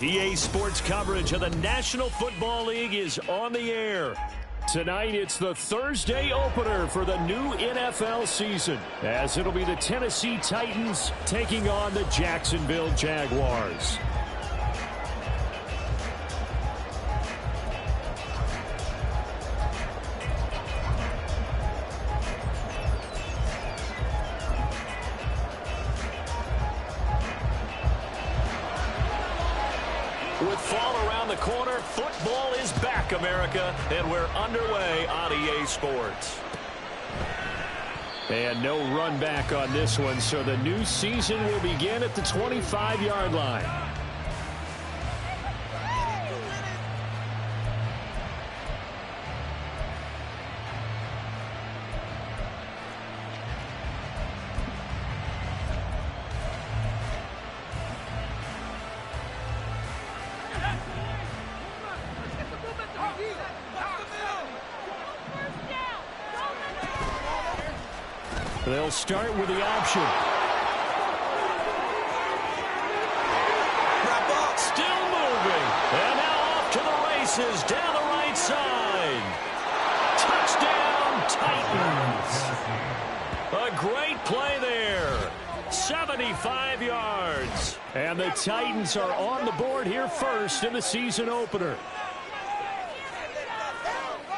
EA Sports coverage of the National Football League is on the air. Tonight, it's the Thursday opener for the new NFL season, as it'll be the Tennessee Titans taking on the Jacksonville Jaguars. With fall around the corner, football is back, America, and we're underway on EA Sports. And no run back on this one, so the new season will begin at the 25-yard line. They'll start with the option. Still moving. And now off to the races down the right side. Touchdown, Titans. A great play there. 75 yards. And the Titans are on the board here first in the season opener.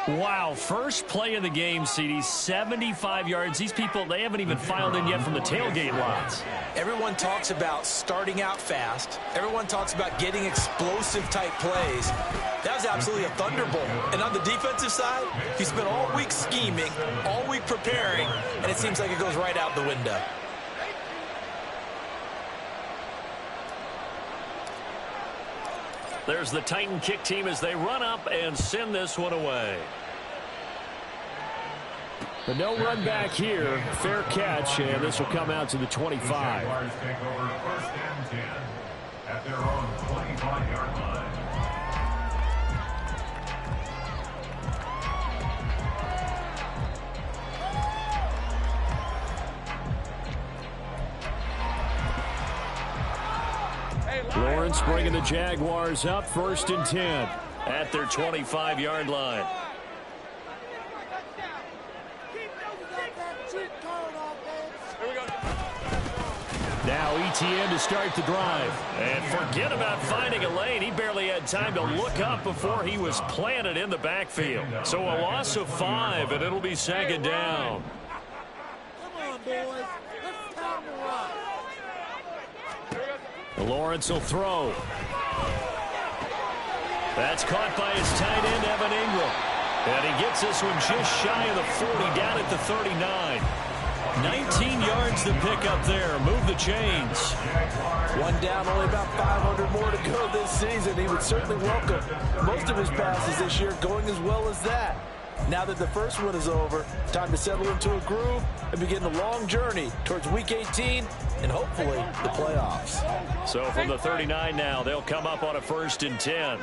Wow, first play of the game, CD, 75 yards. These people, they haven't even filed in yet from the tailgate lots. Everyone talks about starting out fast. Everyone talks about getting explosive-type plays. That was absolutely a thunderbolt. And on the defensive side, he spent all week scheming, all week preparing, and it seems like it goes right out the window. There's the Titan kick team as they run up and send this one away. The no run back here, fair catch, and this will come out to the 25. Jaguars take over first and 10 at their own 25-yard line. Lawrence bringing the Jaguars up first and 10 at their 25-yard line. Now ETN to start the drive. And forget about finding a lane. He barely had time to look up before he was planted in the backfield. So a loss of 5, and it'll be second down. Come on, boys. Let's time to rock. Lawrence will throw. That's caught by his tight end, Evan Ingram. And he gets this one just shy of the 40, down at the 39. 19 yards to pick up there. Move the chains. One down, only about 500 more to go this season. He would certainly welcome most of his passes this year going as well as that. Now that the first one is over, time to settle into a groove and begin the long journey towards Week 18 and hopefully the playoffs. So from the 39 now, they'll come up on a first and 10.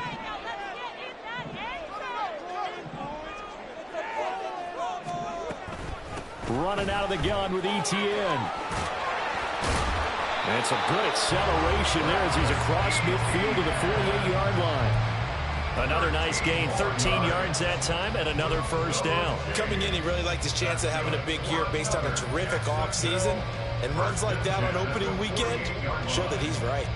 Running out of the gun with ETN. And some good acceleration there as he's across midfield to the 48-yard line. Another nice gain, 13 yards that time, and another first down. Coming in, he really liked his chance of having a big year based on a terrific offseason. And runs like that on opening weekend show that he's right.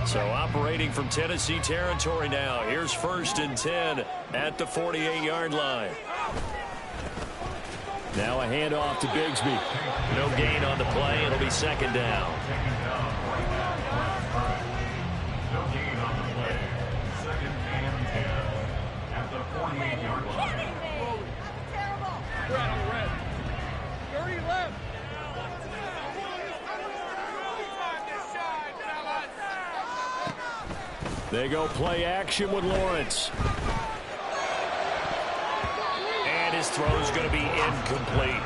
So operating from Tennessee territory now. Here's first and 10 at the 48-yard line. Now a handoff to Bigsby. No gain on the play. It'll be second down. No gain on the play. Second and 10 at the 48-yard line. Red on red. 30 left. They go play action with Lawrence. And his throw is going to be incomplete.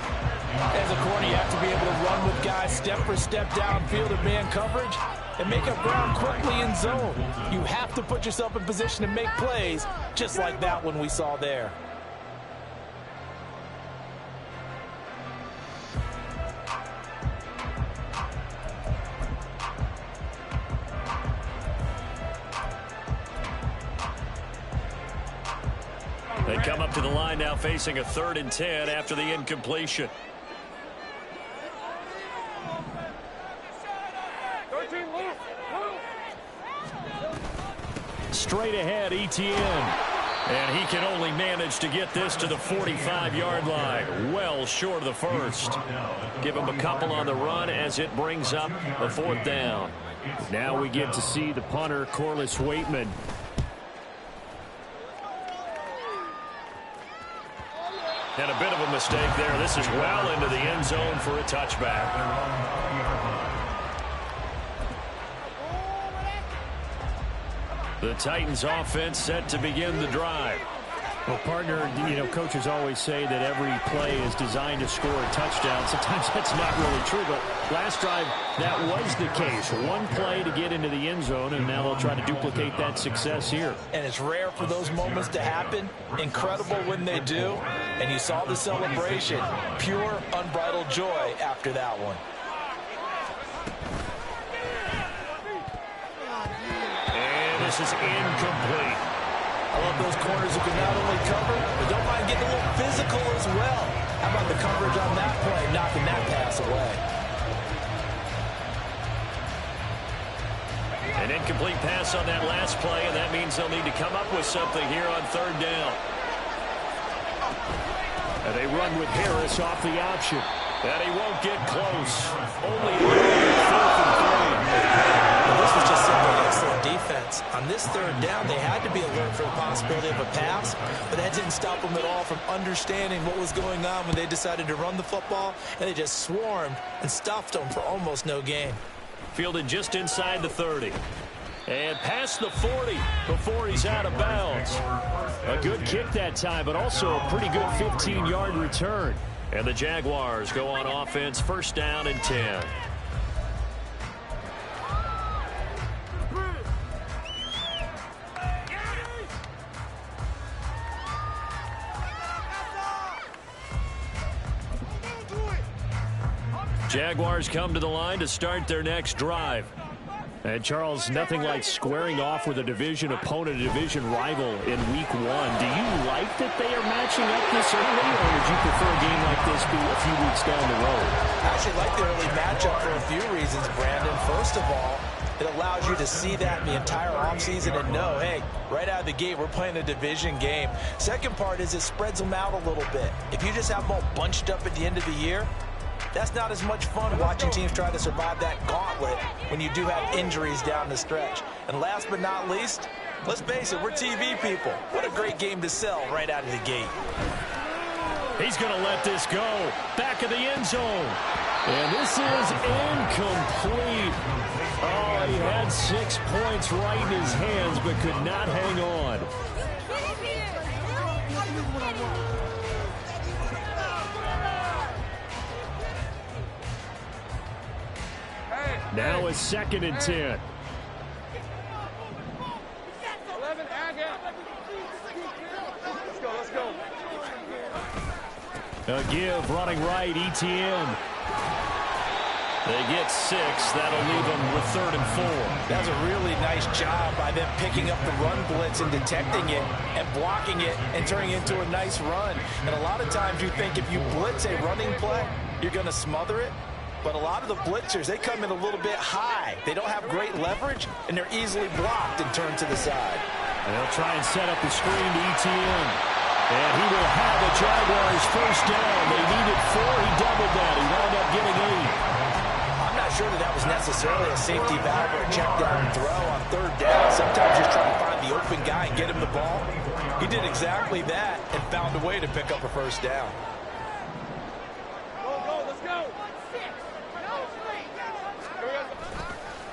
As a corner, you have to be able to run with guys step for step downfield in man coverage and make up ground quickly in zone. You have to put yourself in position to make plays, just like that one we saw there. They come up to the line now facing a 3rd and 10 after the incompletion. Straight ahead, Etienne. And he can only manage to get this to the 45-yard line. Well short of the first. Give him a couple on the run as it brings up a 4th down. Now we get to see the punter, Corliss Waitman. And a bit of a mistake there. This is well into the end zone for a touchback. The Titans offense set to begin the drive. Well, partner, coaches always say that every play is designed to score a touchdown. Sometimes that's not really true, but last drive, that was the case. One play to get into the end zone, and now they'll try to duplicate that success here. And it's rare for those moments to happen. Incredible when they do. And you saw the celebration. Pure, unbridled joy after that one. And this is incomplete. I love those corners who can not only cover, but don't mind getting a little physical as well. How about the coverage on that play, knocking that pass away? An incomplete pass on that last play, and that means they'll need to come up with something here on 3rd down. And they run with Harris off the option. And he won't get close. Only 4th and 3. This was just simply excellent defense. On this 3rd down, they had to be alert for the possibility of a pass, but that didn't stop them at all from understanding what was going on when they decided to run the football, and they just swarmed and stuffed them for almost no gain. Fielded just inside the 30. And past the 40 before he's out of bounds. A good kick that time, but also a pretty good 15-yard return. And the Jaguars go on offense, 1st down and 10. Jaguars come to the line to start their next drive. And Charles, nothing like squaring off with a division opponent, a division rival in week 1. Do you like that they are matching up this early, or would you prefer a game like this be a few weeks down the road? I actually like the early matchup for a few reasons, Brandon. First of all, it allows you to see that the entire offseason and know, hey, right out of the gate, we're playing a division game. Second part is it spreads them out a little bit. If you just have them all bunched up at the end of the year, that's not as much fun watching teams try to survive that gauntlet when you do have injuries down the stretch. And last but not least, let's face it, we're TV people. What a great game to sell right out of the gate. He's going to let this go. Back of the end zone. And this is incomplete. Oh, he had 6 points right in his hands, but could not hang on. Now it's 2nd and 10. A give running right, Etienne. They get 6. That'll leave them with 3rd and 4. That's a really nice job by them picking up the run blitz and detecting it and blocking it and turning it into a nice run. And a lot of times you think if you blitz a running play, you're going to smother it. But a lot of the blitzers, they come in a little bit high. They don't have great leverage, and they're easily blocked and turned to the side. They'll try and set up the screen to Etienne. And he will have the Jaguars 1st down. They needed 4. He doubled that. He wound up getting 8. I'm not sure that was necessarily a safety valve or a check down throw on 3rd down. Sometimes just trying to find the open guy and get him the ball. He did exactly that and found a way to pick up a 1st down.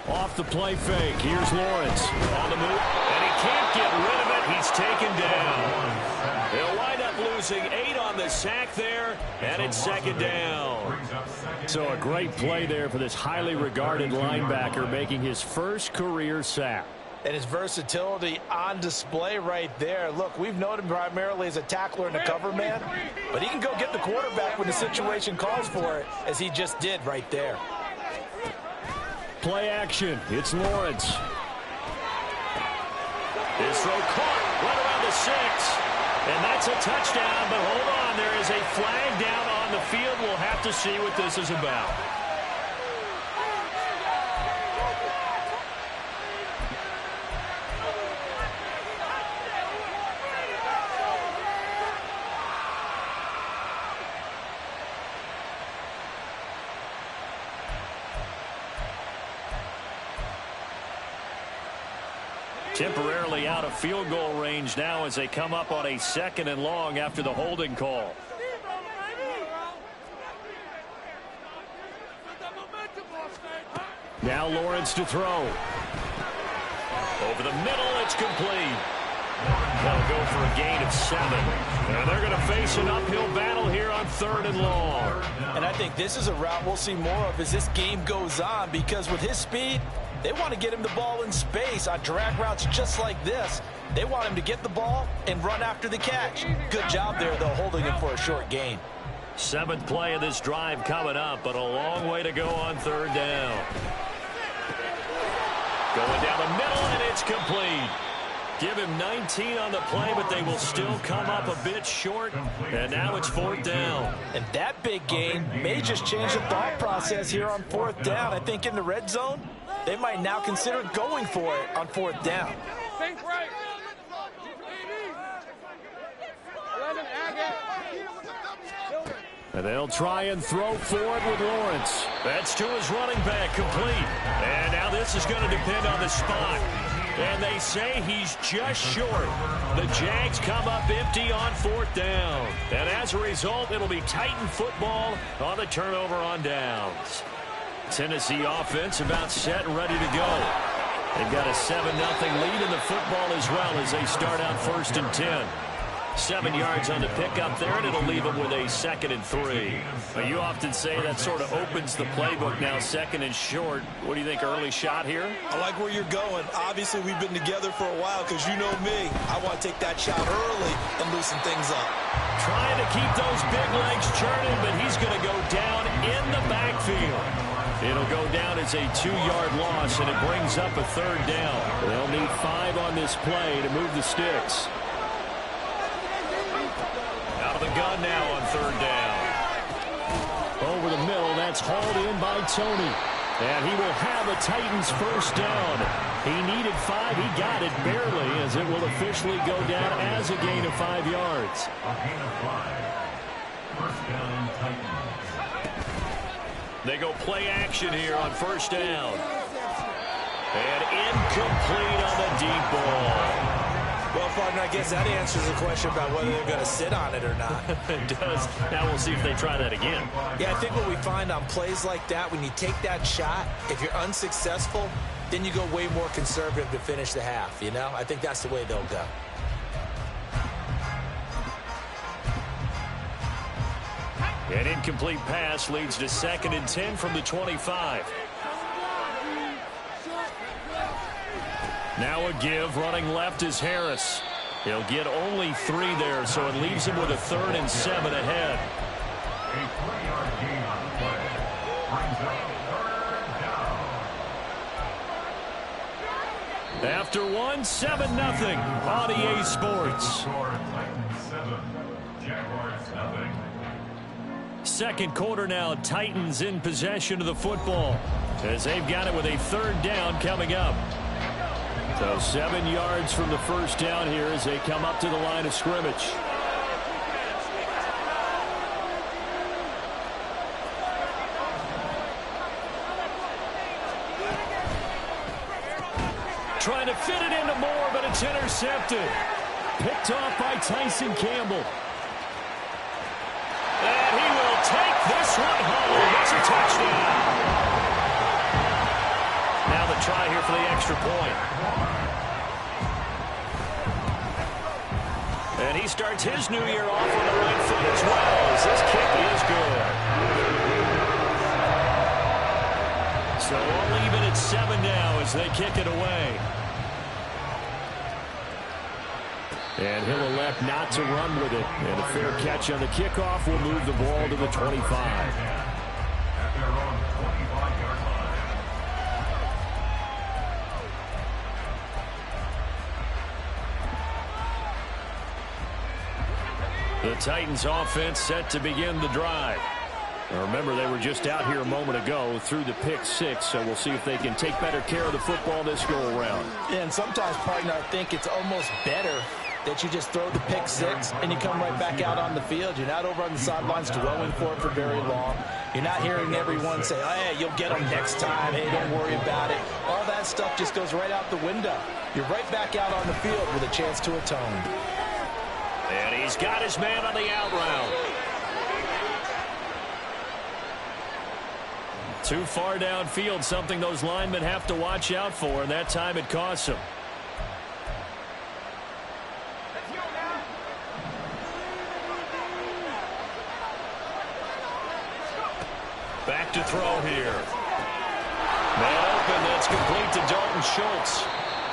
Off the play fake. Here's Lawrence on the move, and he can't get rid of it. He's taken down. They'll wind up losing 8 on the sack there, and it's 2nd down. So a great play there for this highly regarded linebacker, making his first career sack. And his versatility on display right there. Look, we've known him primarily as a tackler and a cover man, but he can go get the quarterback when the situation calls for it, as he just did right there. Play action. It's Lawrence. This throw caught right around the 6. And that's a touchdown, but hold on. There is a flag down on the field. We'll have to see what this is about. Temporarily out of field goal range now as they come up on a 2nd and long after the holding call. Now Lawrence to throw. Over the middle, it's complete. They'll go for a gain of 7. And they're going to face an uphill battle here on 3rd and long. And I think this is a route we'll see more of as this game goes on, because with his speed, they want to get him the ball in space on drag routes just like this. They want him to get the ball and run after the catch. Good job there, though, holding him for a short gain. 7th play of this drive coming up, but a long way to go on 3rd down. Going down the middle, and it's complete. Give him 19 on the play, but they will still come up a bit short, and now it's 4th down. And that big gain may just change the thought process here on 4th down. I think in the red zone, they might now consider going for it on 4th down. Think right. 11, And they'll try and throw forward with Lawrence. That's to his running back, complete. And now this is going to depend on the spot. And they say he's just short. The Jags come up empty on 4th down. And as a result, it'll be Titan football on the turnover on downs. Tennessee offense about set and ready to go. They've got a 7-0 lead in the football as well as they start out 1st and 10. 7 yards on the pickup there, and it'll leave them with a 2nd and 3. But you often say that sort of opens the playbook now, 2nd and short. What do you think, early shot here? I like where you're going. Obviously, we've been together for a while because you know me. I want to take that shot early and loosen things up. Trying to keep those big legs churning, but he's going to go down in the backfield. It'll go down as a 2-yard loss, and it brings up a 3rd down. They'll need 5 on this play to move the sticks. Out of the gun now on 3rd down. Over the middle, that's hauled in by Tony. And he will have a Titans 1st down. He needed 5. He got it barely, as it will officially go down as a gain of 5 yards. A gain of 5. 1st down, Titans. They go play action here on 1st down. And incomplete on the deep ball. Well, partner, I guess that answers the question about whether they're going to sit on it or not. It does. Now we'll see if they try that again. Yeah, I think what we find on plays like that, when you take that shot, if you're unsuccessful, then you go way more conservative to finish the half, you know? I think that's the way they'll go. An incomplete pass leads to 2nd and 10 from the 25. Now a give, running left is Harris. He'll get only 3 there, so it leaves him with a 3rd and 7 ahead. A 3-yard gain on the play. Brings up 3rd down. After 7-0 on EA Sports. Score, Titans 7, Jaguars 0. 2nd quarter now, Titans in possession of the football as they've got it with a 3rd down coming up. So 7 yards from the 1st down here as they come up to the line of scrimmage. Trying to fit it into Moore, but it's intercepted. Picked off by Tyson Campbell. And he will take this one home. It's a touchdown. Now the try here for the extra point. And he starts his new year off on the right foot as well, as this kick is good. So all even at 7 now as they kick it away. And he'll elect not to run with it. And a fair catch on the kickoff will move the ball to the 25. At their own 25-yard line. The Titans offense set to begin the drive. Now remember, they were just out here a moment ago through the pick six, so we'll see if they can take better care of the football this go-around. Yeah, and sometimes, partner, I think it's almost better that you just throw the pick six and you come right back out on the field. You're not over on the sidelines dwelling for it for very long. You're not hearing everyone say, oh, hey, you'll get them next time. Hey, don't worry about it. All that stuff just goes right out the window. You're right back out on the field with a chance to atone. And he's got his man on the out route. Too far downfield, something those linemen have to watch out for, and that time it costs them. Back to throw here. Man open, that's complete to Dalton Schultz.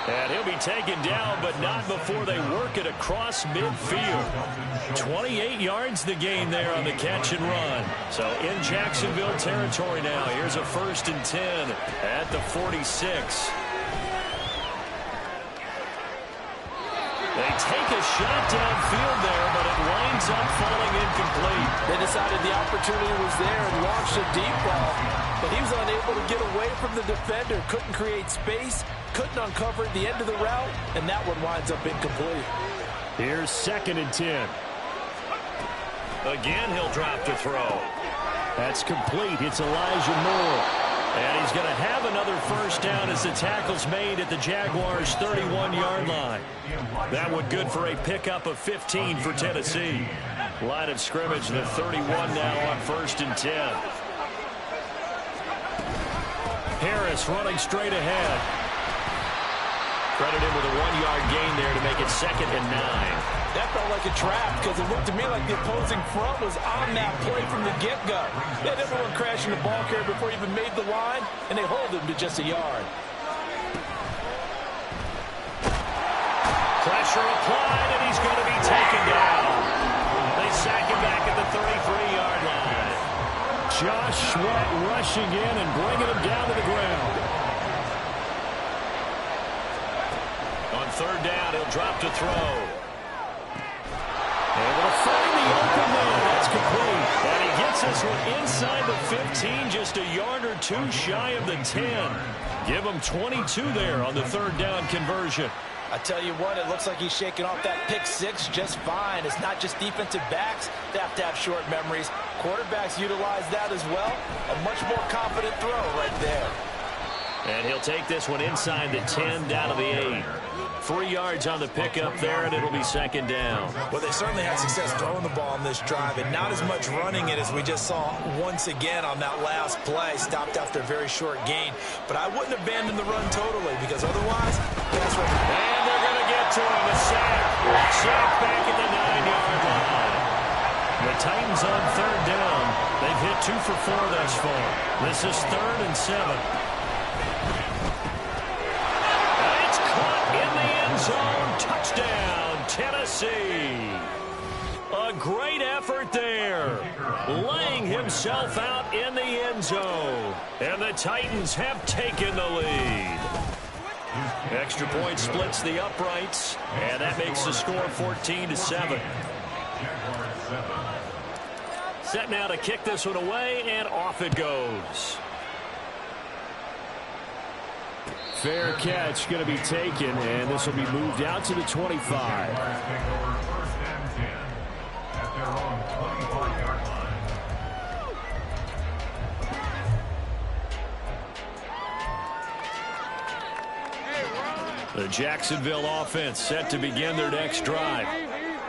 And he'll be taken down, but not before they work it across midfield. 28 yards the gain there on the catch and run. So in Jacksonville territory now. Here's a 1st and 10 at the 46. They take a shot downfield there, but it winds up falling incomplete. They decided the opportunity was there and launched a deep ball, but he was unable to get away from the defender. Couldn't create space, couldn't uncover the end of the route, and that one winds up incomplete. Here's 2nd and 10. Again, he'll drop to throw. That's complete. It's Elijah Moore. And he's going to have another 1st down as the tackle's made at the Jaguars' 31-yard line. That one good for a pickup of 15 for Tennessee. Line of scrimmage, the 31 now on 1st and 10. Harris running straight ahead. Credit him with a 1-yard gain there to make it 2nd and 9. That felt like a trap because it looked to me like the opposing front was on that play from the get-go. They had everyone crashing the ball carrier before he even made the line, and they hold him to just a yard. Pressure applied, and he's going to be taken down. They sack him back at the 33-yard line. Josh Sweat rushing in and bringing him down to the ground. On 3rd down, he'll drop to throw. Able to find the open man. That's complete. And he gets this one inside the 15, just a yard or two shy of the 10. Give him 22 there on the 3rd down conversion. I tell you what, it looks like he's shaking off that pick six just fine. It's not just defensive backs that have to have short memories. Quarterbacks utilize that as well. A much more confident throw right there. And he'll take this one inside the 10 down to the 8. 3 yards on the pickup there, and it'll be 2nd down. Well, they certainly had success throwing the ball on this drive, and not as much running it as we just saw once again on that last play. Stopped after a very short gain. But I wouldn't abandon the run totally, because otherwise, that's what... And they're going to get to him. A sack. Sack back at the 9-yard line. The Titans on 3rd down. They've hit 2 for 4 thus far. This is 3rd and 7. Zone touchdown, Tennessee. A great effort there, laying himself out in the end zone. And the Titans have taken the lead. Extra point splits the uprights, and that makes the score 14-7. Set now to kick this one away, and off it goes. Fair catch going to be taken, and this will be moved out to the 25. First and 10 at their own 25-yard line. The Jacksonville offense set to begin their next drive.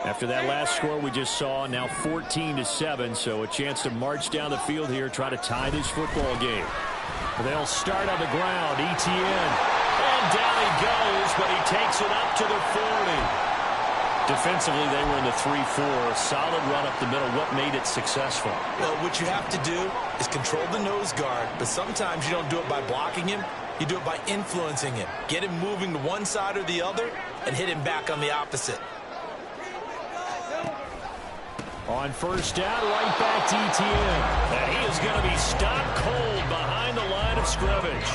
After that last score we just saw, now 14-7, so a chance to march down the field here, try to tie this football game. They'll start on the ground. Etienne. And down he goes, but he takes it up to the 40. Defensively, they were in the 3-4. Solid run up the middle. What made it successful? Well, what you have to do is control the nose guard, but sometimes you don't do it by blocking him. You do it by influencing him. Get him moving to one side or the other and hit him back on the opposite. On 1st down, right back to Etienne. And he is going to be stopped cold behind the line of scrimmage.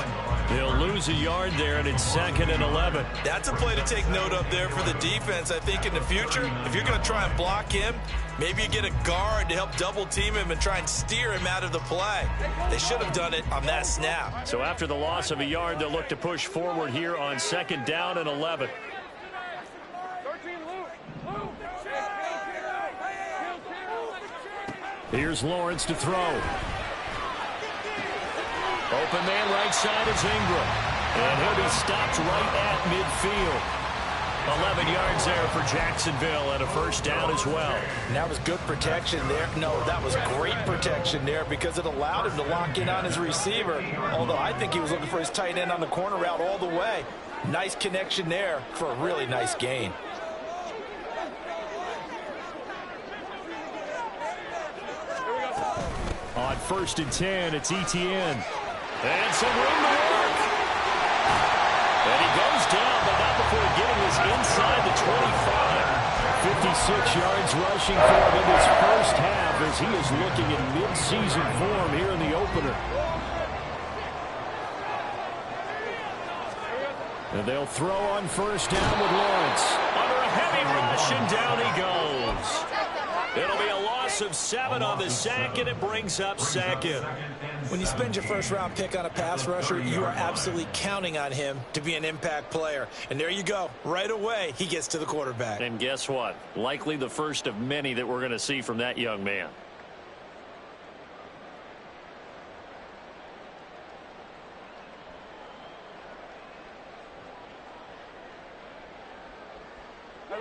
They'll lose a yard there, and it's 2nd and 11. That's a play to take note of there for the defense. I think in the future, if you're going to try and block him, maybe you get a guard to help double team him and try and steer him out of the play. They should have done it on that snap. So after the loss of a yard, they'll look to push forward here on 2nd down and 11. Here's Lawrence to throw. Open man right side is Ingram. And he'll be stopped right at midfield. 11 yards there for Jacksonville and a first down as well. And that was good protection there. No, that was great protection there because it allowed him to lock in on his receiver. Although I think he was looking for his tight end on the corner route all the way. Nice connection there for a really nice gain. On 1st and 10, it's Etienne. And some room to work. And he goes down, but not before getting this inside the 25. 56 yards rushing for him in his first half as he is looking in mid-season form here in the opener. And they'll throw on 1st down with Lawrence. Under a heavy rush, and down he goes. It'll be a loss of 7 on the sack, and it brings up 2nd. When you spend your first-round pick on a pass rusher, you are absolutely counting on him to be an impact player. And there you go. Right away, he gets to the quarterback. And guess what? Likely the first of many that we're going to see from that young man.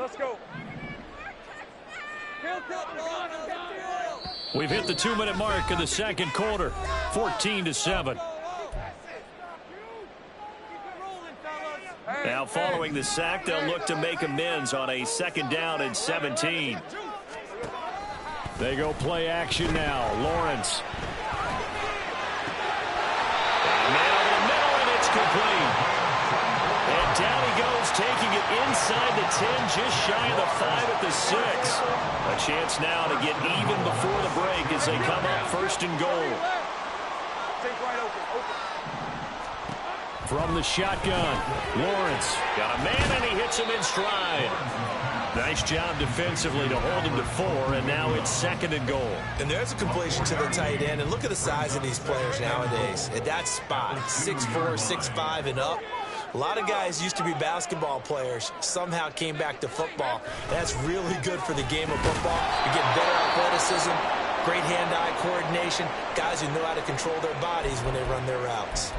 Let's go. We've hit the 2-minute mark of the 2nd quarter. 14-7. Now following the sack, they'll look to make amends on a 2nd down and 17. They go play action now. Lawrence. Man over the middle, and it's complete. And down he goes, taking it inside the 10, just shy of the 5 at the 6. A chance now to get even before the break as they come up 1st and goal. From the shotgun, Lawrence got a man, and he hits him in stride. Nice job defensively to hold him to 4, and now it's 2nd and goal. And there's a completion to the tight end, and look at the size of these players nowadays. At that spot, 6'4", 6'5", and up. A lot of guys used to be basketball players, somehow came back to football. That's really good for the game of football. You get better athleticism, great hand-eye coordination, guys who know how to control their bodies when they run their routes.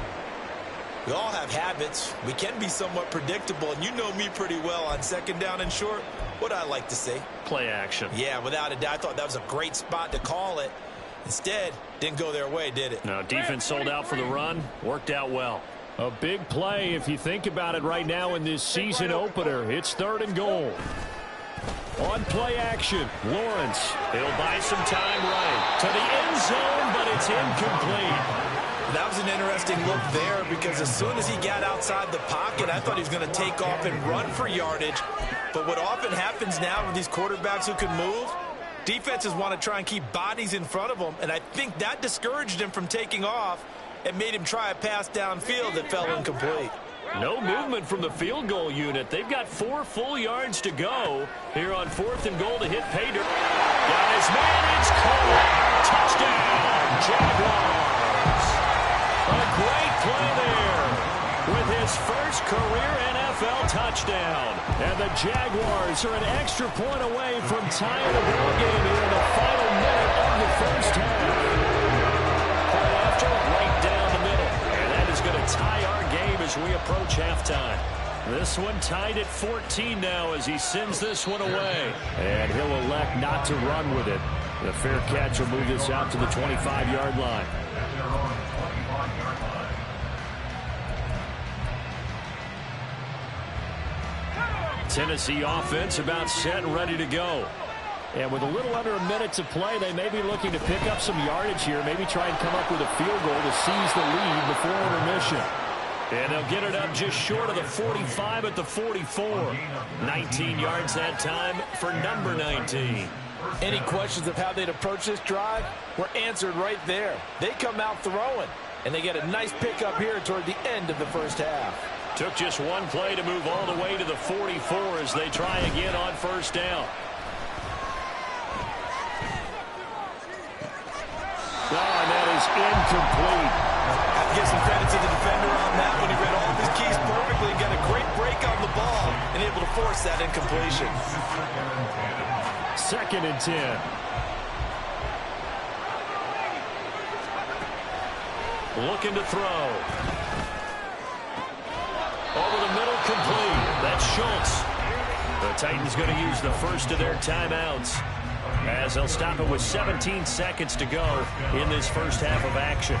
We all have habits. We can be somewhat predictable, and you know me pretty well on 2nd down and short. What I like to see? Play action. Yeah, without a doubt. I thought that was a great spot to call it. Instead, didn't go their way, did it? No, defense sold out for the run. Worked out well. A big play if you think about it right now in this season opener. It's 3rd and goal. On play action, Lawrence. He'll buy some time right to the end zone, but it's incomplete. That was an interesting look there because as soon as he got outside the pocket, I thought he was going to take off and run for yardage. But what often happens now with these quarterbacks who can move, defenses want to try and keep bodies in front of them, and I think that discouraged him from taking off and made him try a pass downfield that fell incomplete. No movement from the field goal unit. They've got 4 full yards to go here on 4th and goal to hit pay dirt. Got his man, it's caught. Touchdown, Jaguars. A great play there with his first career NFL touchdown. And the Jaguars are an extra point away from tying the ball game here in the final minute of the first half. Right down the middle. And that is going to tie our game as we approach halftime. This one tied at 14 now as he sends this one away. And he'll elect not to run with it. The fair catch will move this out to the 25-yard line. Tennessee offense about set and ready to go. And with a little under a minute to play, they may be looking to pick up some yardage here, maybe try and come up with a field goal to seize the lead before intermission. And they'll get it up just short of the 45 at the 44. 19 yards that time for number 19. Any questions of how they'd approach this drive were answered right there. They come out throwing. And they get a nice pickup here toward the end of the first half. Took just one play to move all the way to the 44 as they try again on first down. Oh, and that is incomplete. I give some credit to the defender on that one. He read all of his keys perfectly and got a great break on the ball and able to force that incompletion. 2nd and 10. Looking to throw. Over the middle, complete. That's Schultz. The Titans going to use the first of their timeouts as they'll stop it with 17 seconds to go in this first half of action.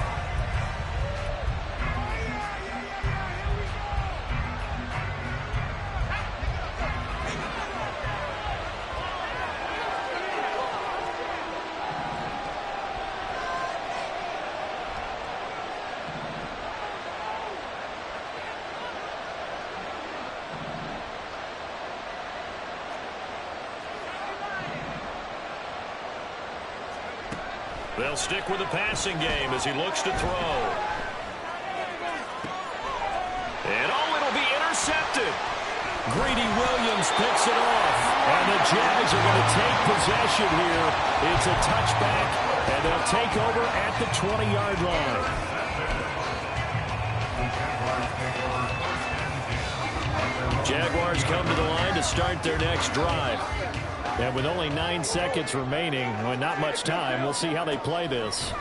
They'll stick with the passing game as he looks to throw. And it'll be intercepted. Greedy Williams picks it off. And the Jags are going to take possession here. It's a touchback, and they'll take over at the 20-yard line. Jaguars come to the line to start their next drive. And with only 9 seconds remaining, with not much time, we'll see how they play this.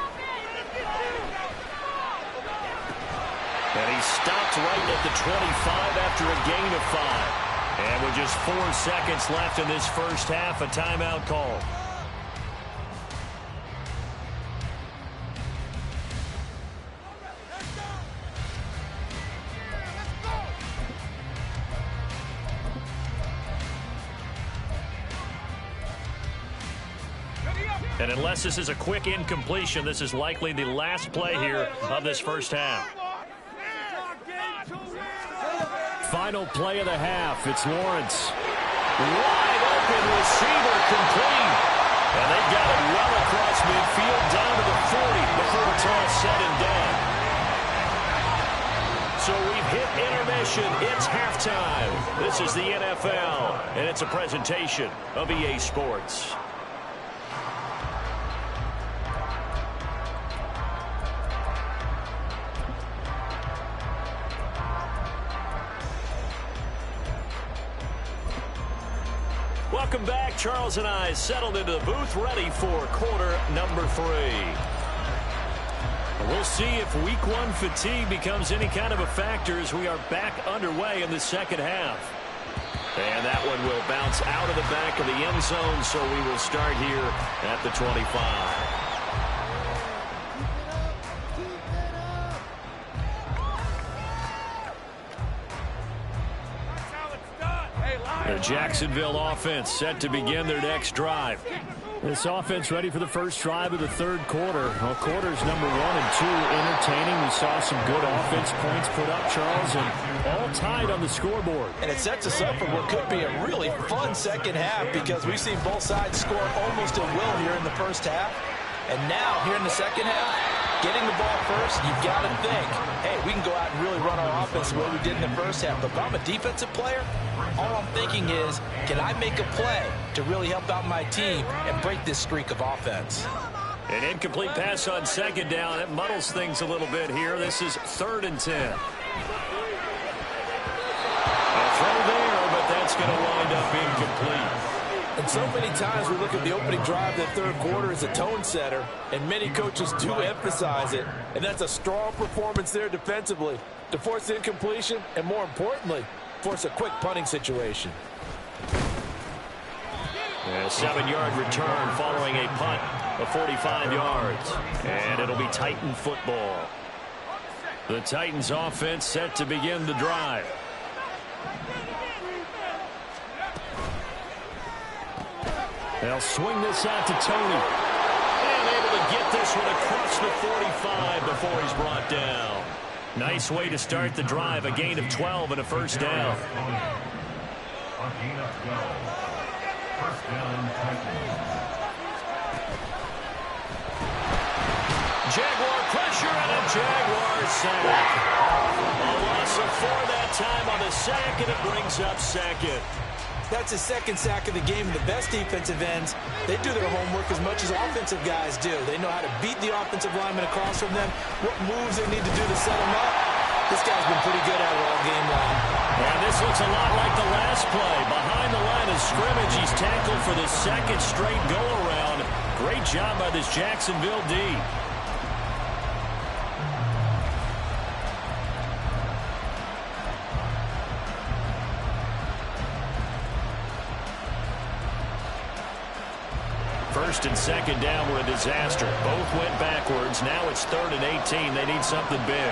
And he stopped right at the 25 after a gain of 5. And with just 4 seconds left in this first half, a timeout call. And unless this is a quick incompletion, this is likely the last play here of this first half. Final play of the half. It's Lawrence. Wide open receiver, complete. And they got it well across midfield down to the 40 before it's all said and done. So we've hit intermission. It's halftime. This is the NFL, and it's a presentation of EA Sports. Welcome back. Charles and I settled into the booth, ready for quarter number 3. We'll see if week 1 fatigue becomes any kind of a factor as we are back underway in the second half. And that one will bounce out of the back of the end zone, so we will start here at the 25. The Jacksonville offense set to begin their next drive. This offense ready for the first drive of the third quarter. Well, quarters number 1 and 2 entertaining. We saw some good offense points put up, Charles, and all tied on the scoreboard. And it sets us up for what could be a really fun second half because we've seen both sides score almost at will here in the first half. And now, here in the second half, getting the ball first, you've got to think, hey, we can go out and really run our offense the way we did in the first half. But if I'm a defensive player, all I'm thinking is, can I make a play to really help out my team and break this streak of offense? An incomplete pass on second down. It muddles things a little bit here. This is 3rd and 10. A throw there, but that's going to wind up incomplete. And so many times we look at the opening drive of the third quarter as a tone setter, and many coaches do emphasize it. And that's a strong performance there defensively to force the incompletion and, more importantly, force a quick punting situation. A 7-yard return following a punt of 45 yards. And it'll be Titan football. The Titans offense set to begin the drive. They'll swing this out to Tony. And able to get this one across the 45 before he's brought down. Nice way to start the drive. A gain of 12 and a first down. A gain of 12. First down, Titans. Jaguar pressure and a Jaguar sack. A loss of 4 that time on the sack, and it brings up second. That's his second sack of the game. The best defensive ends, they do their homework as much as offensive guys do. They know how to beat the offensive lineman across from them, what moves they need to do to set them up. This guy's been pretty good at it all game long. And this looks a lot like the last play. Behind the line of scrimmage, he's tackled for the second straight go-around. Great job by this Jacksonville D. First and second down were a disaster. Both went backwards. Now it's 3rd and 18. They need something big.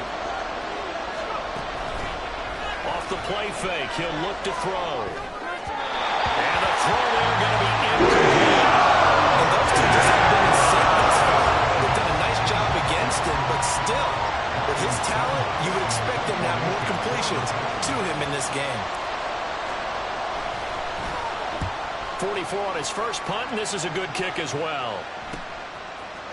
Off the play fake, he'll look to throw. And the throw there going to be incomplete. And those two just have been in sync thus far. They've done a nice job against him, but still, with his talent, you would expect them to have more completions to him in this game. 44 on his first punt, and this is a good kick as well.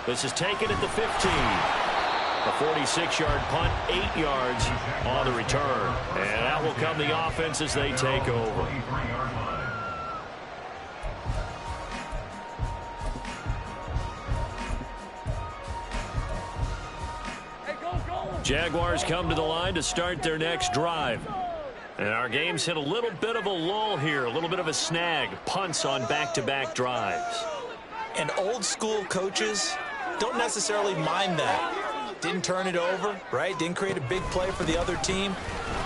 This is taken at the 15. A 46-yard punt, 8 yards on the return. And out will come the offense as they take over. Jaguars come to the line to start their next drive. And our game's hit a little bit of a lull here, a little bit of a snag. Punts on back-to-back drives. And old-school coaches don't necessarily mind that. Didn't turn it over, right? Didn't create a big play for the other team.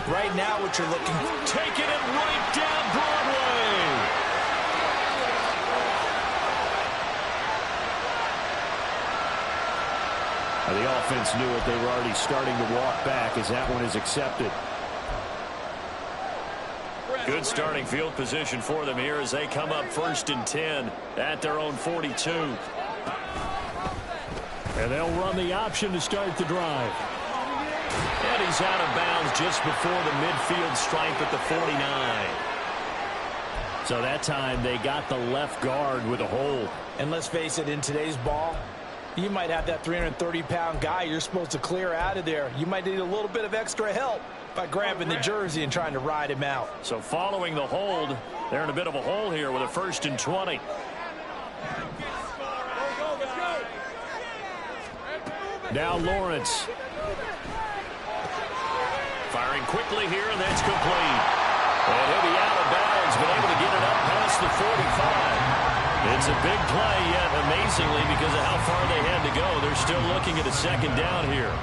Right now, what you're looking... Taking it right down Broadway. The offense knew it. They were already starting to walk back as that one is accepted. Good starting field position for them here as they come up 1st and 10 at their own 42. And they'll run the option to start the drive. And he's out of bounds just before the midfield stripe at the 49. So that time they got the left guard with a hold. And let's face it, in today's ball, you might have that 330-pound guy you're supposed to clear out of there. You might need a little bit of extra help by grabbing the jersey and trying to ride him out. So following the hold, they're in a bit of a hole here with a 1st and 20. Now Lawrence. Firing quickly here, and that's complete. And he'll be out of bounds, but able to get it up past the 45. It's a big play, yet amazingly, because of how far they had to go, they're still looking at a second down here.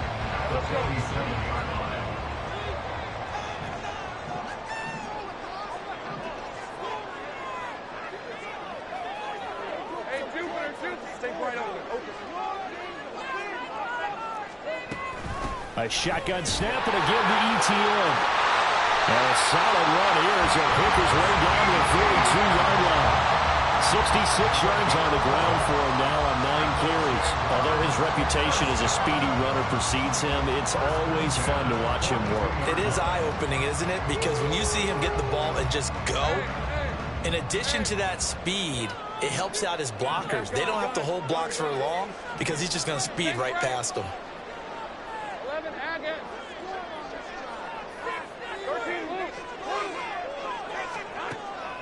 A shotgun snap and a give to ETN. And a solid run here as he'll pick his way down to the 42-yard line. 66 yards on the ground for him now on 9 carries. Although his reputation as a speedy runner precedes him, it's always fun to watch him work. It is eye-opening, isn't it? Because when you see him get the ball and just go, in addition to that speed, it helps out his blockers. They don't have to hold blocks for long because he's just going to speed right past them.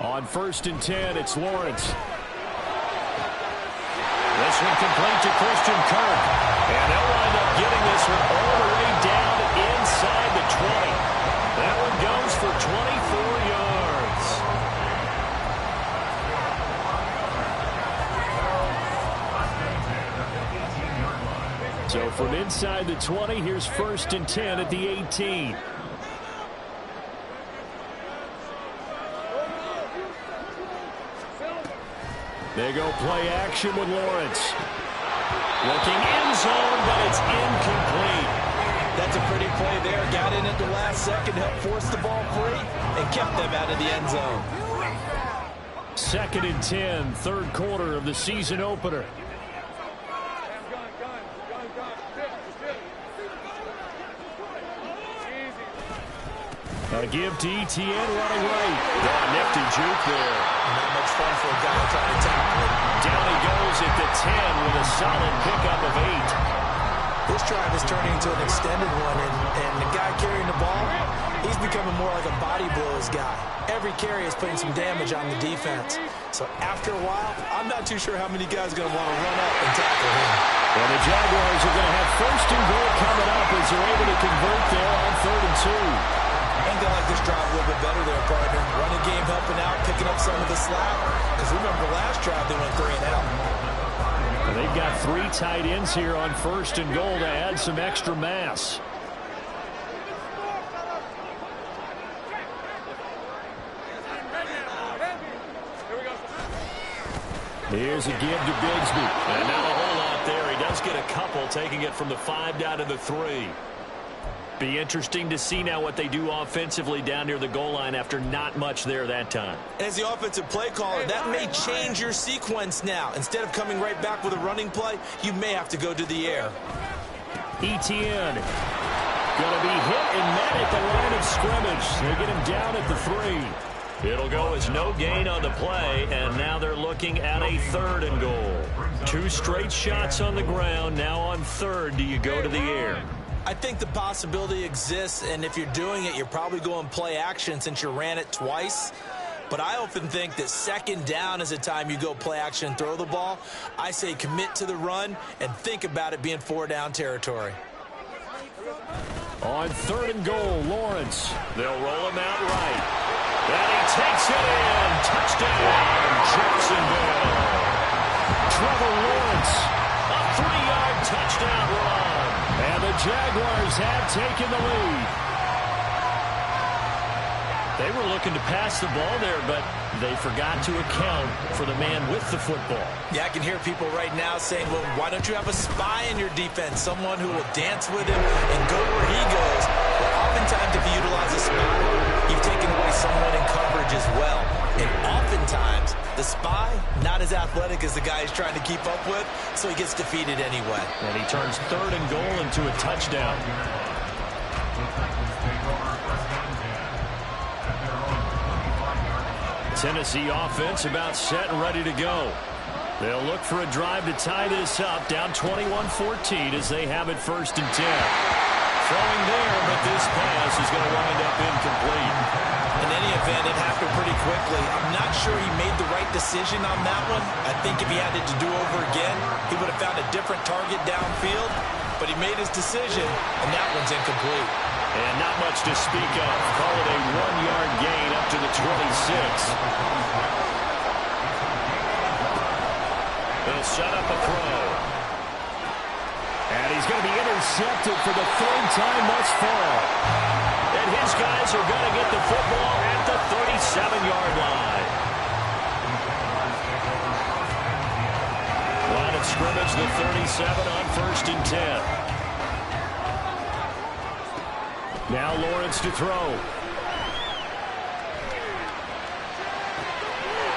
On 1st and 10, it's Lawrence. This one complete to Christian Kirk. And they'll wind up getting this one all the way down inside the 20. That one goes for 24 yards. So from inside the 20, here's 1st and 10 at the 18. They go play action with Lawrence. Looking end zone, but it's incomplete. That's a pretty play there. Got in at the last second, helped force the ball free, and kept them out of the end zone. 2nd and 10, 3rd quarter of the season opener. A give to ETN running right. Nifty juke there. Not much fun for a guy trying to tackle it. Down he goes at the 10 with a solid pickup of 8. This drive is turning into an extended one, and the guy carrying the ball, he's becoming more like a body blows guy. Every carry is putting some damage on the defense. So after a while, I'm not too sure how many guys are going to want to run up and tackle him. Well, the Jaguars are going to have first and goal coming up as they're able to convert there on 3rd and 2. I think they like this drive a little bit better there, partner. Running game helping out, picking up some of the slack. Because remember, the last drive they went 3 and out. Well, they've got 3 tight ends here on 1st and goal to add some extra mass. Here's a give to Bigsby. And not a whole lot there. He does get a couple, taking it from the 5 down to the 3. Be interesting to see now what they do offensively down near the goal line after not much there that time. As the offensive play caller, that may change your sequence now. Instead of coming right back with a running play, you may have to go to the air. Etienne going to be hit and met at the line of scrimmage. They get him down at the 3. It'll go as no gain on the play, and now they're looking at a 3rd and goal. 2 straight shots on the ground. Now on 3rd, do you go to the air? I think the possibility exists, and if you're doing it, you're probably going play action since you ran it twice. But I often think that 2nd down is the time you go play action and throw the ball. I say commit to the run and think about it being 4-down territory. On 3rd and goal, Lawrence. They'll roll him out right. And he takes it in. Touchdown, Jacksonville. Trevor Lawrence. A 3-yard touchdown run. And the Jaguars have taken the lead. They were looking to pass the ball there, but they forgot to account for the man with the football. Yeah, I can hear people right now saying, well, why don't you have a spy in your defense, someone who will dance with him and go where he goes? Well, oftentimes if you utilize a spy, you've taken away someone in coverage as well. And oftentimes, the spy, not as athletic as the guy he's trying to keep up with, so he gets defeated anyway. And he turns 3rd and goal into a touchdown. Tennessee offense about set and ready to go. They'll look for a drive to tie this up, down 21-14 as they have it 1st and 10. Throwing there, but this pass is going to wind up incomplete. In any event, it happened pretty quickly. I'm not sure he made the right decision on that one. I think if he had it to do over again, he would have found a different target downfield. But he made his decision, and that one's incomplete. And not much to speak of. Call it a 1-yard gain up to the 26. They'll set up a throw. And he's going to be intercepted for the 3rd time thus far. And his guys are going to get the football at the 37-yard line. Line of scrimmage, the 37 on 1st and 10. Now Lawrence to throw.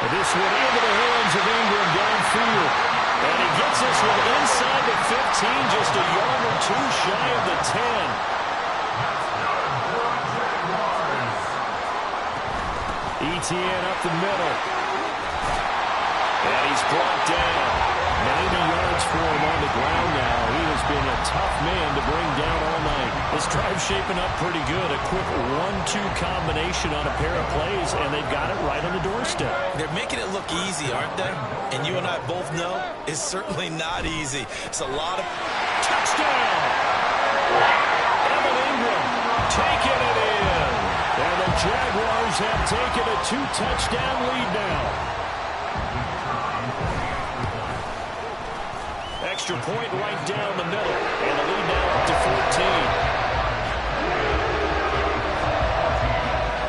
And this one into the hands of Ingram downfield. And he gets this one inside the 15, just a yard or 2 shy of the 10. Etienne up the middle. And he's brought down. 90 yards for him on the ground now. He has been a tough man to bring down all night. This drive's shaping up pretty good. A quick 1-2 combination on a pair of plays, and they've got it right on the doorstep. They're making it look easy, aren't they? And you and I both know it's certainly not easy. It's a lot of... Touchdown! Evan Ingram taking it in. And the Jaguars have taken a 2-touchdown lead now. Extra point right down the middle. And the lead now up to 14.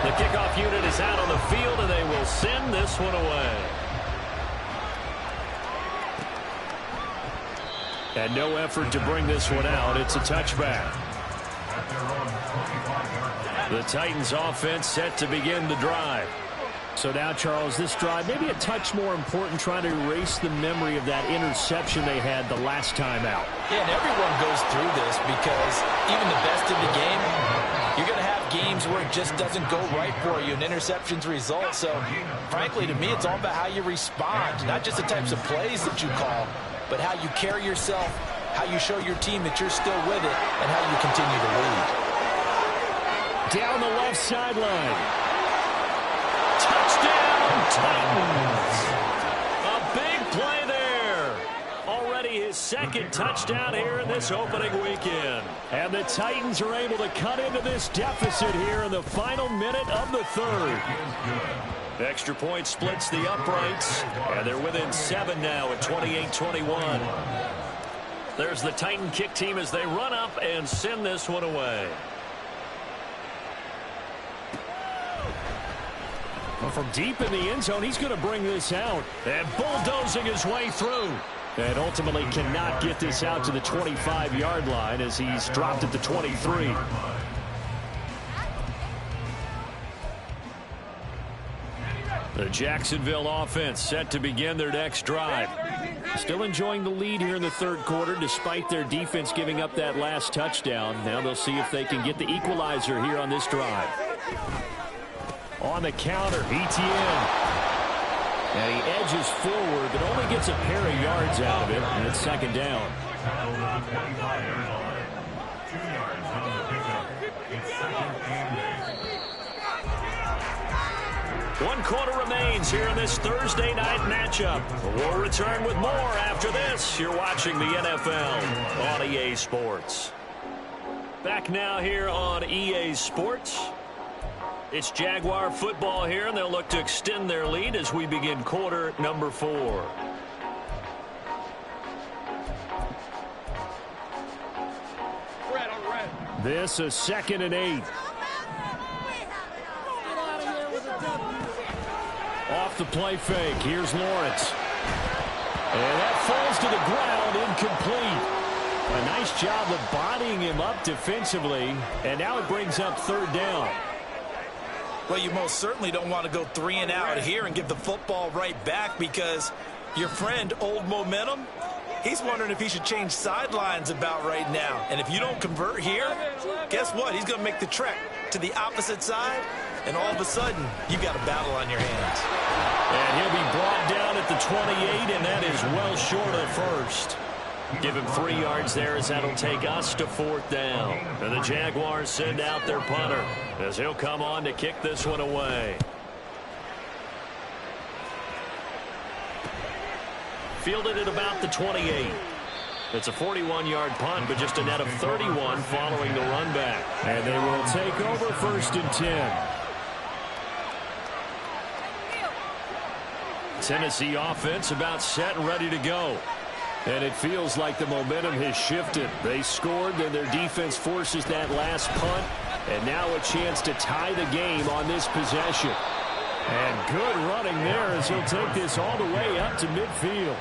The kickoff unit is out on the field, and they will send this one away. And no effort to bring this one out. It's a touchback. The Titans offense set to begin the drive. So now, Charles, this drive maybe a touch more important, trying to erase the memory of that interception they had the last time out. Yeah, and everyone goes through this because even the best of the game, you're going to have games where it just doesn't go right for you and interceptions result. So, frankly, to me, it's all about how you respond, not just the types of plays that you call, but how you carry yourself, how you show your team that you're still with it, and how you continue to lead. Down the left sideline. Touchdown, Titans. A big play there. Already his second touchdown here in this opening weekend. And the Titans are able to cut into this deficit here in the final minute of the third. Extra point splits the uprights, and they're within 7 now at 28-21. There's the Titan kick team as they run up and send this one away. Well, from deep in the end zone, he's going to bring this out. And bulldozing his way through. And ultimately cannot get this out to the 25-yard line as he's dropped at the 23. The Jacksonville offense set to begin their next drive. Still enjoying the lead here in the third quarter despite their defense giving up that last touchdown. Now they'll see if they can get the equalizer here on this drive. On the counter, ETN. And he edges forward but only gets a pair of yards out of it, and it's second down. 2 yards on the pickup. It's second and 8. 1 quarter remains here in this Thursday night matchup. We'll return with more after this. You're watching the NFL on EA Sports. Back now here on EA Sports. It's Jaguar football here, and they'll look to extend their lead as we begin quarter number 4. This is 2nd and 8. Off the play fake. Here's Lawrence. And that falls to the ground, incomplete. A nice job of bodying him up defensively, and now it brings up 3rd down. Well, you most certainly don't want to go 3 and out here and give the football right back because your friend, Old Momentum, he's wondering if he should change sidelines about right now. And if you don't convert here, guess what? He's going to make the trek to the opposite side, and all of a sudden, you've got a battle on your hands. And he'll be brought down at the 28, and that is well short of the first. Give him 3 yards there as that'll take us to 4th down. And the Jaguars send out their punter as he'll come on to kick this one away. Fielded at about the 28. It's a 41-yard punt, but just a net of 31 following the run back. And they will take over 1st and 10. Tennessee offense about set and ready to go. And it feels like the momentum has shifted. They scored, then their defense forces that last punt. And now a chance to tie the game on this possession. And good running there as he'll take this all the way up to midfield.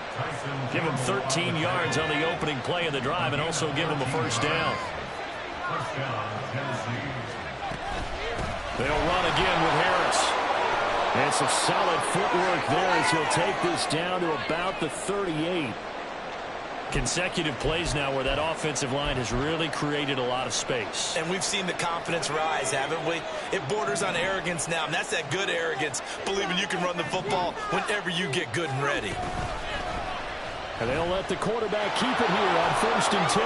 Give him 13 yards on the opening play of the drive and also give him a 1st down. They'll run again with Harris. And some solid footwork there as he'll take this down to about the 38. Consecutive plays now where that offensive line has really created a lot of space. And we've seen the confidence rise, haven't we? It borders on arrogance now, and that's that good arrogance, believing you can run the football whenever you get good and ready. And they'll let the quarterback keep it here on 1st and 10.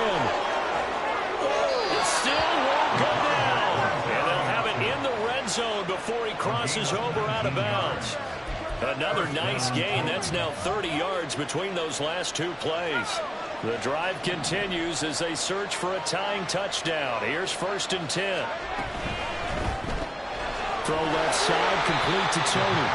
It still won't go down. And they'll have it in the red zone before he crosses over out of bounds. Another nice gain. That's now 30 yards between those last 2 plays. The drive continues as they search for a tying touchdown. Here's 1st and 10. Throw left side, complete to Tony.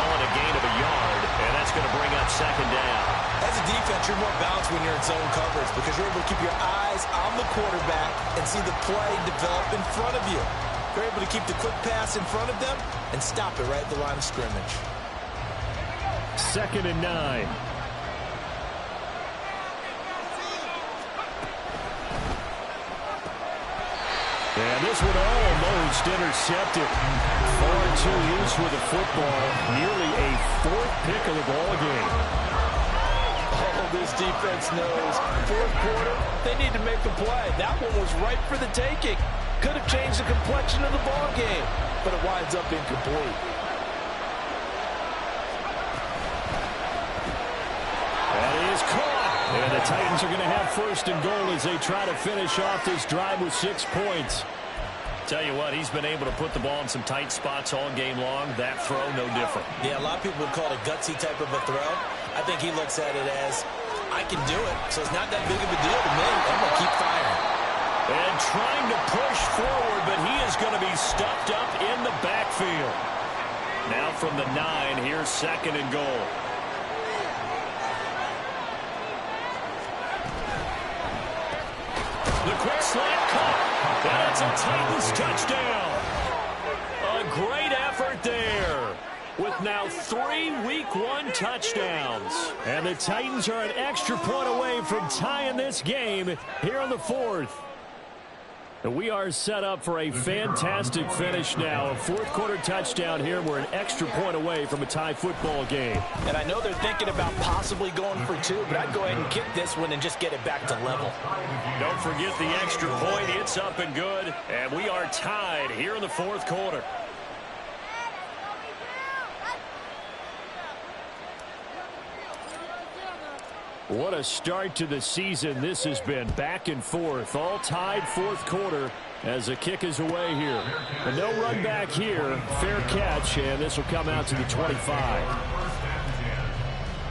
Call it a gain of a yard, and that's going to bring up 2nd down. As a defense, you're more balanced when you're in zone coverage because you're able to keep your eyes on the quarterback and see the play develop in front of you. You're able to keep the quick pass in front of them and stop it right at the line of scrimmage. 2nd and 9. And this one almost intercepted. Far too loose with the football. Nearly a 4th pick of the ball game. Oh, this defense knows. 4th quarter, they need to make a play. That one was ripe for the taking. Could have changed the complexion of the ball game, but it winds up incomplete. That is caught. And the Titans are going to have first and goal as they try to finish off this drive with 6 points. Tell you what, he's been able to put the ball in some tight spots all game long. That throw, no different. Yeah, a lot of people would call it a gutsy type of a throw. I think he looks at it as, I can do it, so it's not that big of a deal to me. I'm going to keep firing. And trying to push forward, but he is going to be stuffed up in the backfield. Now from the 9, here's second and goal. The quick slant caught. That's a Titans touchdown. A great effort there with now 3 Week 1 touchdowns. And the Titans are an extra point away from tying this game here in the 4th. And we are set up for a fantastic finish now. A 4th quarter touchdown here. We're an extra point away from a tie football game. And I know they're thinking about possibly going for 2, but I'd go ahead and kick this one and just get it back to level. Don't forget the extra point. It's up and good. And we are tied here in the 4th quarter. What a start to the season this has been. Back and forth, all tied 4th quarter as the kick is away here. And no run back here. Fair catch, and this will come out to the 25. First and 10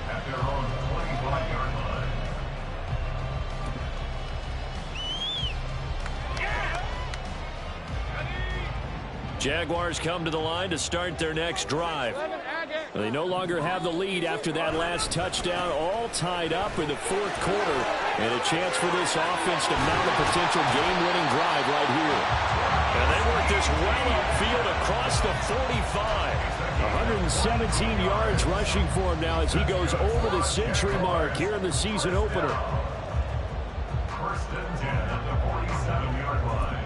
at their own 25-yard line. Jaguars come to the line to start their next drive. They no longer have the lead after that last touchdown, all tied up in the 4th quarter. And a chance for this offense to mount a potential game-winning drive right here. And they work this well upfield across the 45. 117 yards rushing for him now as he goes over the century mark here in the season opener. First and 10 at the 47-yard line.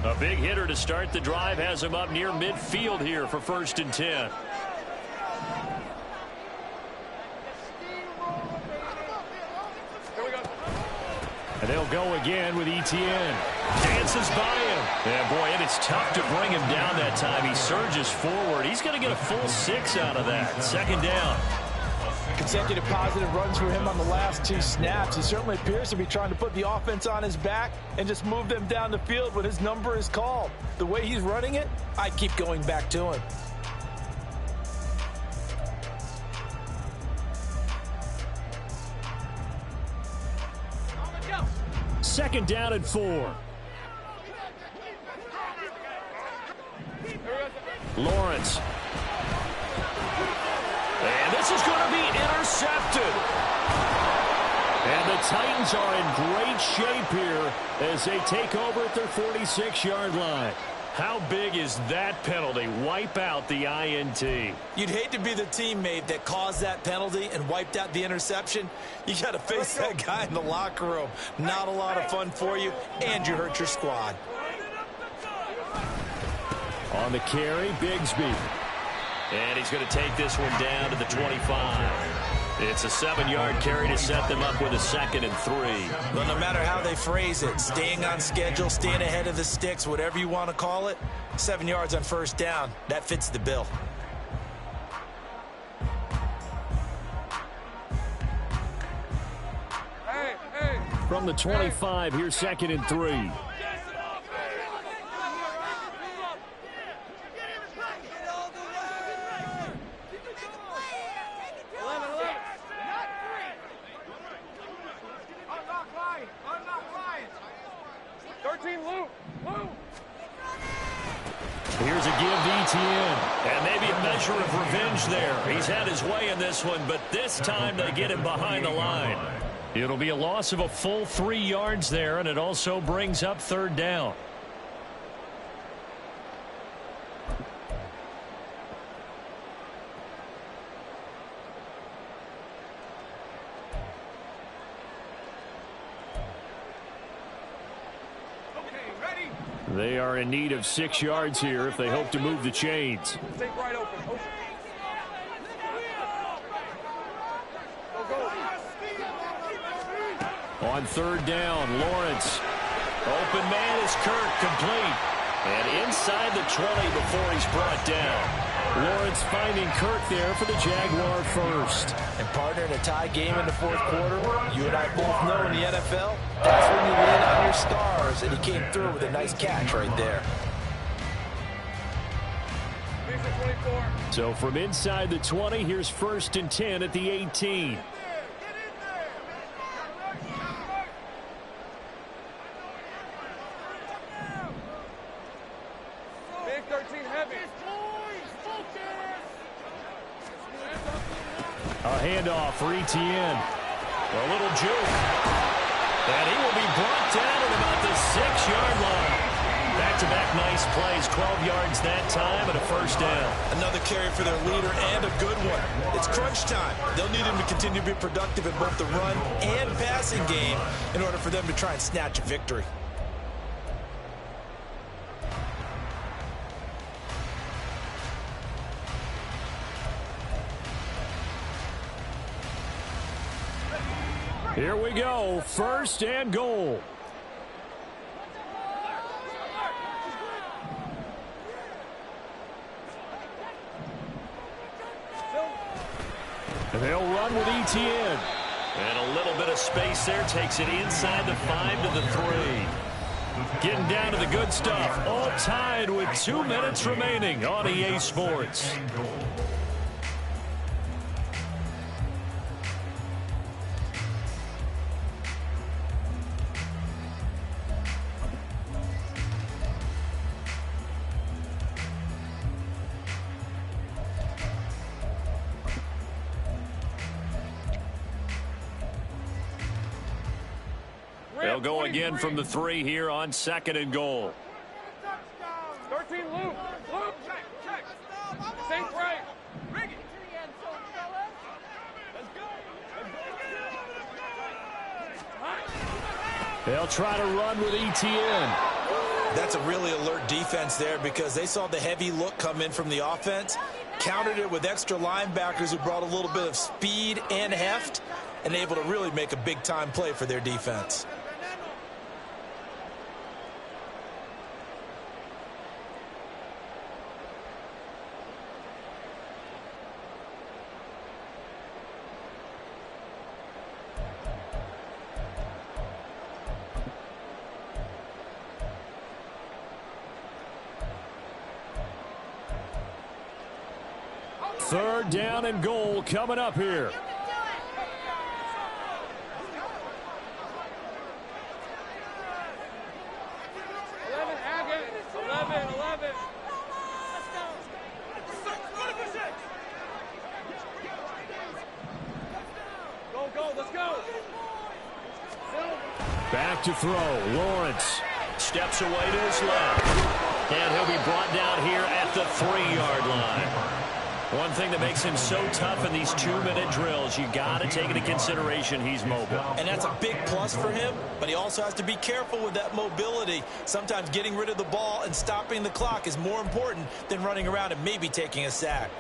A big hitter to start the drive has him up near midfield here for first and 10. And they'll go again with Etienne. Dances by him. And boy, and it's tough to bring him down that time. He surges forward. He's going to get a full 6 out of that. Second down. Consecutive positive runs for him on the last 2 snaps. He certainly appears to be trying to put the offense on his back and just move them down the field when his number is called. The way he's running it, I'd keep going back to him. Second down and 4. Lawrence. And this is going to be intercepted. And the Titans are in great shape here as they take over at their 46-yard line. How big is that penalty? Wipe out the INT. You'd hate to be the teammate that caused that penalty and wiped out the interception. You got to face that guy in the locker room. Not a lot of fun for you, and you hurt your squad. On the carry, Bigsby. And he's going to take this one down to the 25. It's a 7-yard carry to set them up with a 2nd and 3. But no matter how they phrase it, staying on schedule, staying ahead of the sticks, whatever you want to call it, 7 yards on first down, that fits the bill. From the 25, here's 2nd and 3. Here's a give to Etienne. And maybe a measure of revenge there. He's had his way in this one, but this time they get him behind the line. It'll be a loss of a full 3 yards there, and it also brings up 3rd down. They are in need of 6 yards here if they hope to move the chains. Take right open. On 3rd down, Lawrence. Open man is Kirk, complete. And inside the 20 before he's brought down. Lawrence finding Kirk there for the Jaguar first. And partner, in a tie game in the fourth quarter, you and I both know in the NFL, that's when you lean on your stars, and he came through with a nice catch right there. So from inside the 20, here's 1st and 10 at the 18. A handoff for Etienne. A little juke. And he will be brought down at about the 6-yard line. Back-to-back nice plays, 12 yards that time and a first down. Another carry for their leader and a good one. It's crunch time. They'll need him to continue to be productive in both the run and passing game in order for them to try and snatch a victory. Here we go, 1st and goal. They'll run with Etienne. And a little bit of space there, takes it inside the 5 to the 3. Getting down to the good stuff, all tied with 2 minutes remaining on EA Sports. They'll go again from the 3 here on 2nd and goal. 13 loop. Loop. Check. Sink right. Bring it. Let's go. They'll try to run with Etienne. That's a really alert defense there because they saw the heavy look come in from the offense, countered it with extra linebackers who brought a little bit of speed and heft, and able to really make a big-time play for their defense. Third down and goal coming up here. Back to throw. Lawrence steps away to his left. And he'll be brought down here at the 3-yard line. One thing that makes him so tough in these 2-minute drills, you got to take into consideration he's mobile. And that's a big plus for him, but he also has to be careful with that mobility. Sometimes getting rid of the ball and stopping the clock is more important than running around and maybe taking a sack.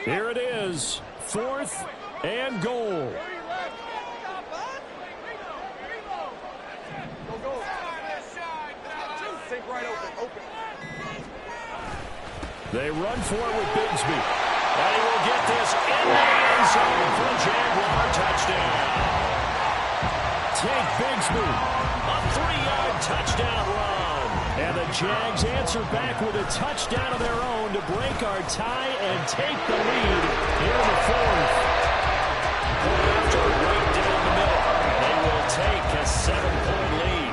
Here it is, 4th and goal. They run for it with Bigsby. And he will get this in the end zone for a Jaguar touchdown. Tank Bigsby, a 3-yard touchdown run. And the Jags answer back with a touchdown of their own to break our tie and take the lead here in the 4th. After right down the middle, they will take a 7-point lead.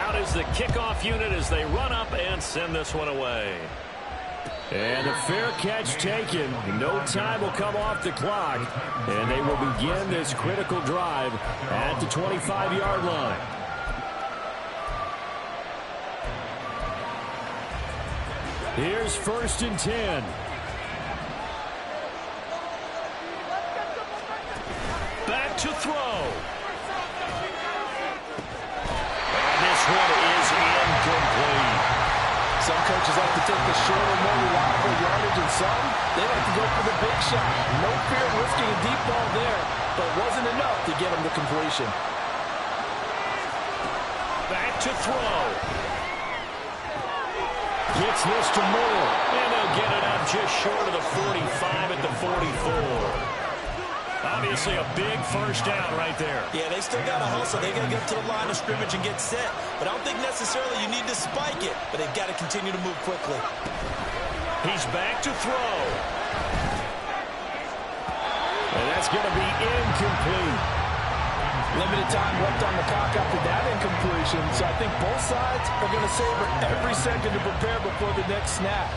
Out is the kickoff unit as they run up and send this one away. And a fair catch taken. No time will come off the clock. And they will begin this critical drive at the 25-yard line. Here's 1st and 10. Back to throw. And this one like to take the shorter, more reliable yardage, and some, they like to go for the big shot. No fear of risking a deep ball there, but it wasn't enough to get him to completion. Back to throw. Gets this to Moore, and they'll get it up just short of the 45 at the 44. Obviously a big first down right there. Yeah, they still got to hustle. They got to get to the line of scrimmage and get set. But I don't think necessarily you need to spike it, but they've got to continue to move quickly. He's back to throw. And that's going to be incomplete. Limited time left on the clock after that incompletion, so I think both sides are going to savor every second to prepare before the next snap.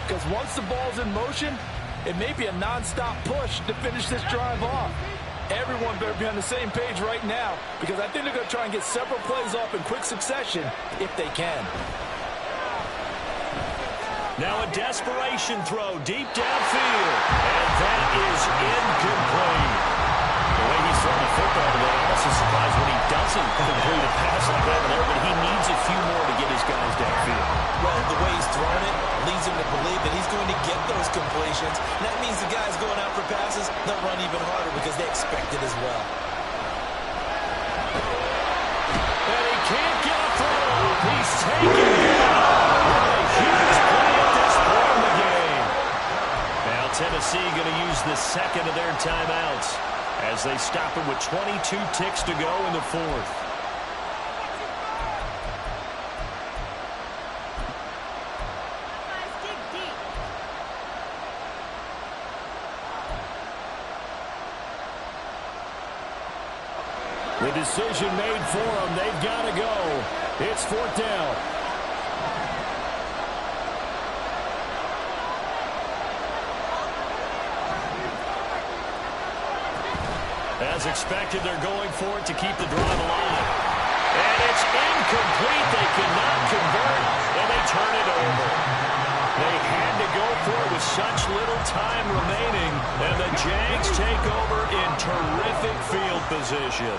Because once the ball's in motion, it may be a non-stop push to finish this drive off. Everyone better be on the same page right now, because I think they're going to try and get several plays off in quick succession if they can. Now a desperation throw deep downfield, and that is incomplete. The way he's throwing the football today, I'm also surprised when he doesn't complete a pass like that there, but he needs a few more to get his guys downfield. Well, the way he's throwing it leads him to believe that he's going to get those completions. And that means the guys going out for passes, they'll run even harder because they expect it as well. And he can't get a throw. He's taken down. A huge play at this point in the game. Now Tennessee going to use the second of their timeouts as they stop it with 22 ticks to go in the fourth. The decision made for them. They've got to go. It's fourth down. As expected, they're going for it to keep the drive alive. And it's incomplete. They cannot convert, and they turn it over. They had to go for it with such little time remaining, and the Jags take over in terrific field position.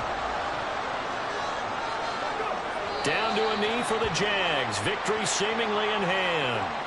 Down to a knee for the Jags. Victory seemingly in hand.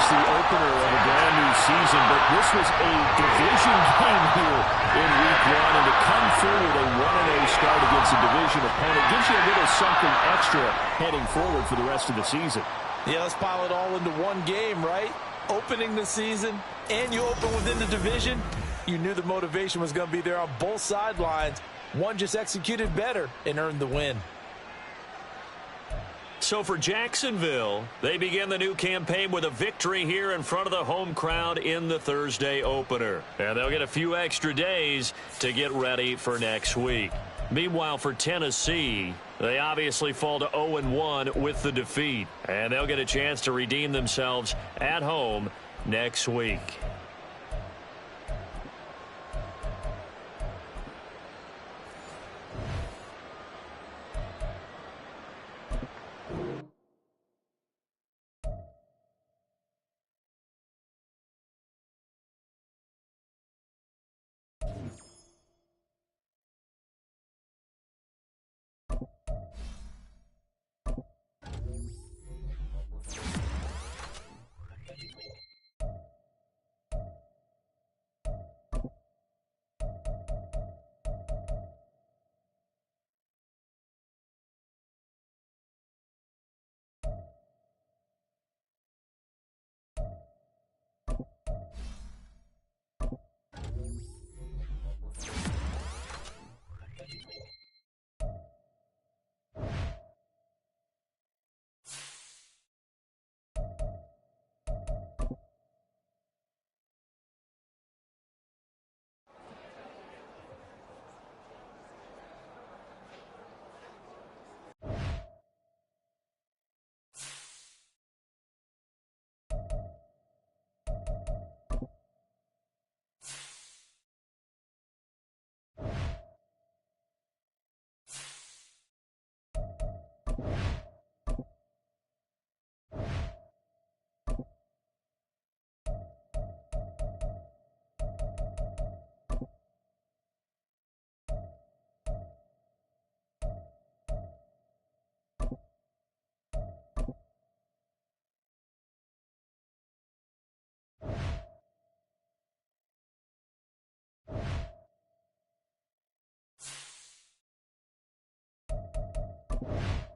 The opener of a brand new season, but this was a division game here in week one, and to come through with a 1-0 start against a division opponent gives you a little something extra heading forward for the rest of the season. Yeah, let's pile it all into one game, right? Opening the season, and you open within the division. You knew the motivation was going to be there on both sidelines. One just executed better and earned the win. So for Jacksonville, they begin the new campaign with a victory here in front of the home crowd in the Thursday opener. And they'll get a few extra days to get ready for next week. Meanwhile, for Tennessee, they obviously fall to 0-1 with the defeat. And they'll get a chance to redeem themselves at home next week. now.